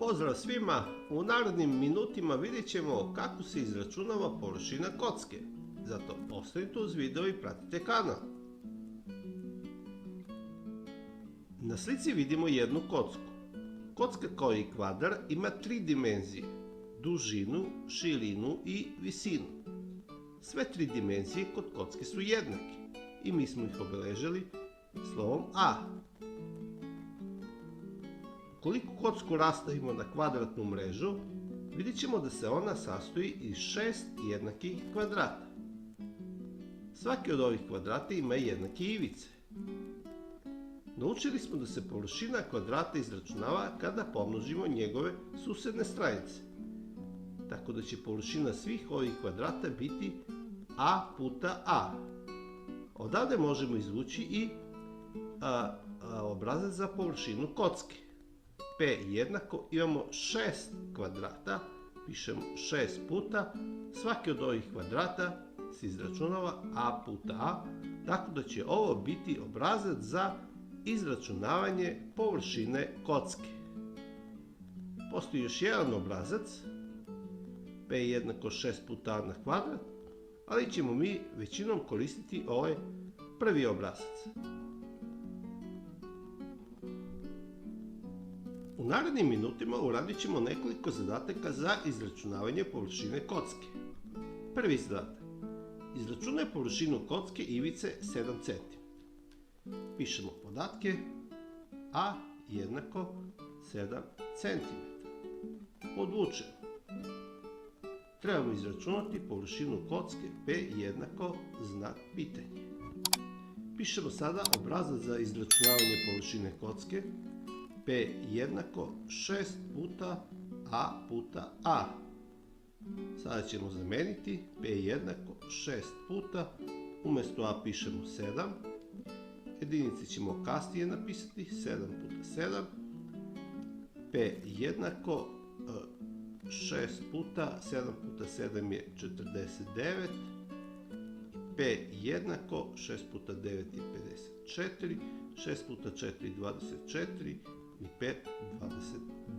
Pozdrav svima! U narednim minutima vidjet ćemo kako se izračunava površina kocke. Zato ostanite uz video i pratite kanal. Na slici vidimo jednu kocku. Kocka kao i kvadar ima tri dimenzije: dužinu, širinu i visinu. Sve tri dimenzije kod kocke su jednake i mi smo ih obeležili slovom A. Ukoliko kocku rastavimo na kvadratnu mrežu, vidjet ćemo da se ona sastoji iz 6 jednakih kvadrata. Svaki od ovih kvadrata ima jednake ivice. Naučili smo da se površina kvadrata izračunava kada pomnožimo njegove susedne stranice. Tako da će površina svih ovih kvadrata biti A puta A. Odavde možemo izvući i obrazac za površinu kocke. P jednako, imamo 6 kvadrata, pišemo 6 puta, svaki od ovih kvadrata se izračunava A puta A, tako da će ovo biti obrazac za izračunavanje površine kocke. Postoji još jedan obrazac, P jednako 6 puta A na kvadrat, ali ćemo mi većinom koristiti ovaj prvi obrazac. U narednim minutima uradit ćemo nekoliko zadataka za izračunavanje površine kocke. Prvi zadatak. Izračunaj površinu kocke ivice 7 cm. Pišemo podatke A jednako 7 cm. Podvučemo. Trebamo izračunati površinu kocke P jednako znak pitanja. Pišemo sada obrazac za izračunavanje površine kocke. P jednako 6 puta A puta A. Sada ćemo zameniti P jednako 6 puta, umjesto A pišemo 7. Jedinice ćemo kasnije napisati 7 puta 7. P jednako 6 puta, 7 puta 7 je 49. P jednako 6 puta 9 je 54. 6 puta 4 je 24. I 5,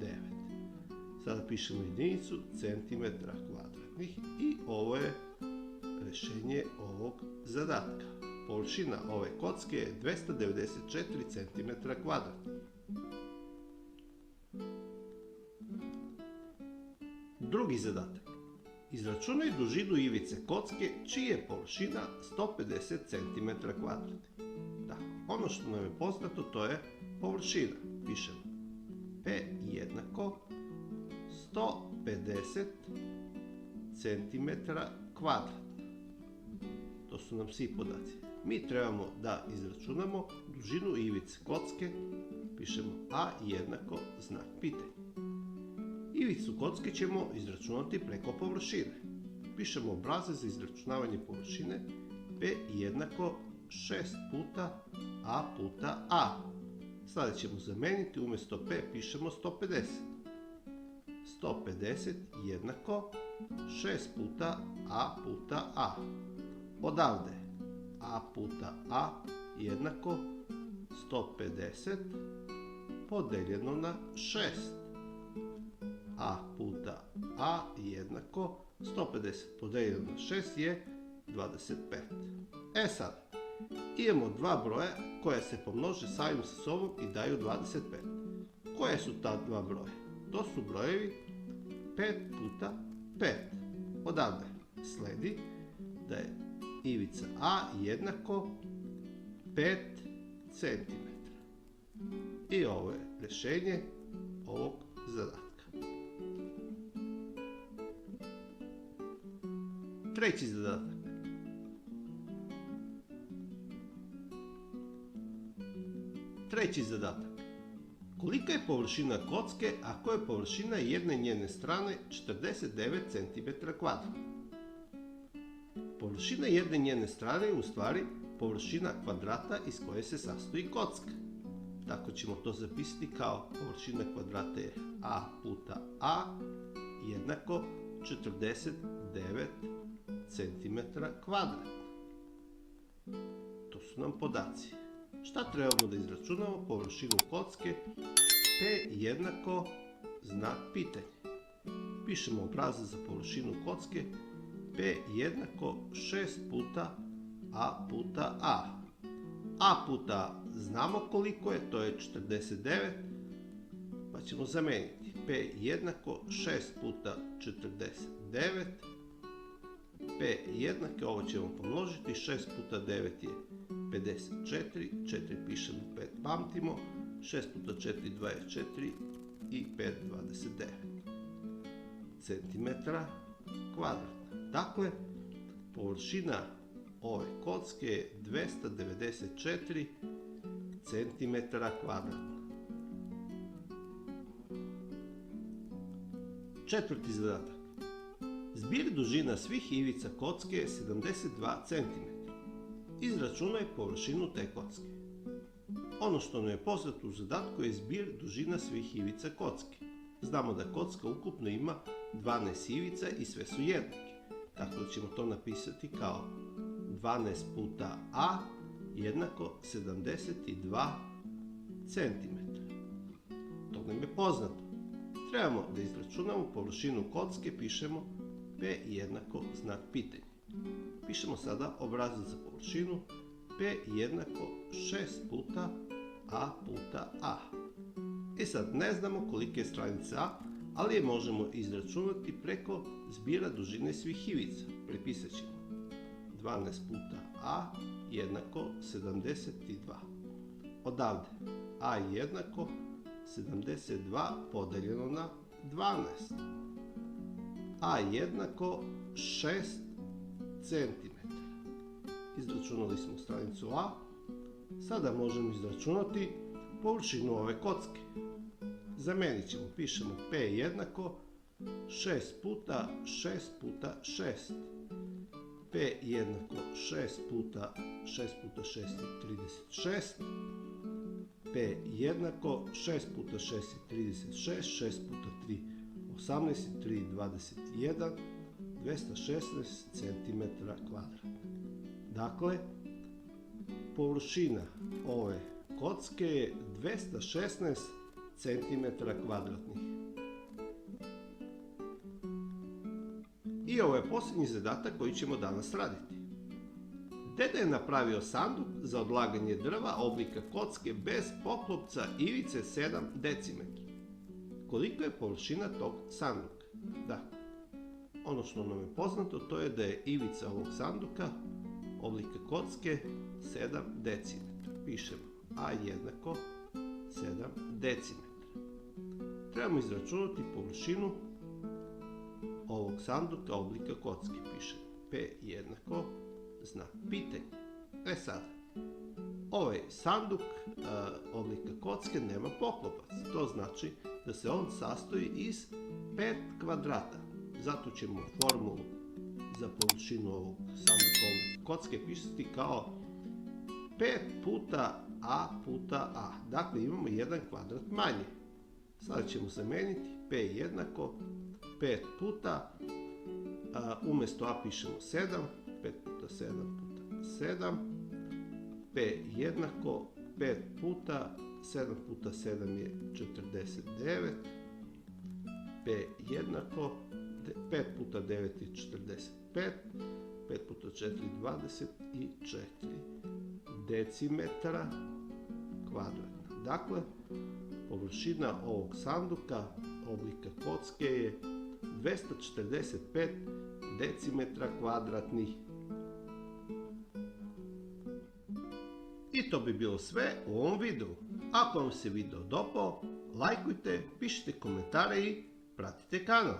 29. Sada pišemo jedinicu centimetra kvadratnih i ovo je rješenje ovog zadatka. Površina ove kocke je 294 cm kvadratnih. Drugi zadatak. Izračunaj dužinu ivice kocke čija je površina 150 cm kvadratnih. Da, ono što nam je poznato to je površina. Pišemo P jednako 150 cm kvadrat. To su nam svi podaci. Mi trebamo da izračunamo dužinu ivice kocke. Pišemo A jednako znak pitanja. Ivicu kocke ćemo izračunati preko površine. Pišemo obrazac za izračunavanje površine P jednako 6 puta A puta A. Sada ćemo zameniti, umjesto P pišemo 150. 150 jednako 6 puta A puta A. Odavde A puta A jednako 150 podeljeno na 6. A puta A jednako 150 podeljeno na 6 je 25. Sad, imamo dva broja koja se pomnože samim sa sobom i daju 25. Koje su ta dva broja? To su brojevi 5 puta 5. Odavde sledi da je ivica A jednako 5 cm. I ovo je rješenje ovog zadatka. Treći zadatak. Treći zadatak. Kolika je površina kocke ako je površina jedne njene strane 49 cm kvadratnih? Površina jedne njene strane je u stvari površina kvadrata iz koje se sastoji kocka. Tako ćemo to zapisati kao površina kvadrata je A puta A jednako 49 cm kvadratnih. To su nam podaci. Šta trebamo da izračunamo? Površinu kocke P jednako znak pitanja. Pišemo obrazac za površinu kocke P jednako 6 puta A puta A. A puta znamo koliko je, to je 49, pa ćemo zamijeniti P jednako 6 puta 49, P jednako, ovo ćemo pomnožiti, 6 puta 9 je 54, 4 pišemo, 5 pamtimo, 6 puta 4, 24 i 5, 29 centimetra kvadratna. Dakle, površina ove kocke je 294 centimetara kvadratna. Četvrti zadatak. Zbir dužina svih ivica kocke je 72 cm. Izračunaj površinu te kocke. Ono što nam je poznato u zadatku je zbir dužina svih ivica kocke. Znamo da kocka ukupno ima 12 ivica i sve su jednake. Tako da ćemo to napisati kao 12 puta A jednako 72 cm. To nam je poznato. Trebamo da izračunamo površinu kocke, pišemo P jednako znak pitanja. Pišemo sada obrazac za površinu P jednako 6 puta A puta A. I sad ne znamo kolika je stranica A, ali je možemo izračunati preko zbira dužine svih ivica. Prepisat ćemo 12 puta A jednako 72. Odavde A jednako 72 podeljeno na 12. A jednako 6 cm. Izračunali smo stranicu A. Sada možemo izračunati površinu ove kocke. Zamijenit ćemo, pišemo P jednako 6 puta 6 puta 6. P jednako 6 puta 6 puta 6 je 36. P jednako 6 puta 6 je 36, 6 puta 3 18 i 3 21, 216 cm kvadratnih. Dakle, površina ove kocke je 216 cm kvadratnih. I ovo je posljednji zadatak koji ćemo danas raditi. Deda je napravio sanduk za odlaganje drva oblika kocke bez poklopca ivice 7 cm. Koliko je površina tog sanduka? Da, ono što nam je poznato to je da je ivica ovog sanduka oblika kocke 7 cm. Pišemo A jednako 7 cm. Trebamo izračunati površinu ovog sanduka oblika kocke. Pišemo P jednako znak pitanja. Sad, ovaj sanduk oblika kocke nema poklopac. To znači da se on sastoji iz 5 kvadrata. Zato ćemo formulu za površinu ovog sanduka oblika kocke pisati kao 5 puta A puta A. Dakle, imamo jedan kvadrat manje. Sada ćemo zamijeniti P jednako 5 puta, umjesto A pišemo 7, 5 puta 7 puta 7, P jednako 5 puta 7 puta 7 je 49, P jednako 5 puta 9 je 45, 5 puta 4 je 24 decimetra kvadratna. Dakle, površina ovog sanduka oblika kocke je 245 decimetra kvadratnih. I to bi bilo sve u ovom videu. Ako vam se video dopao, lajkujte, pišite komentare i pratite kanal.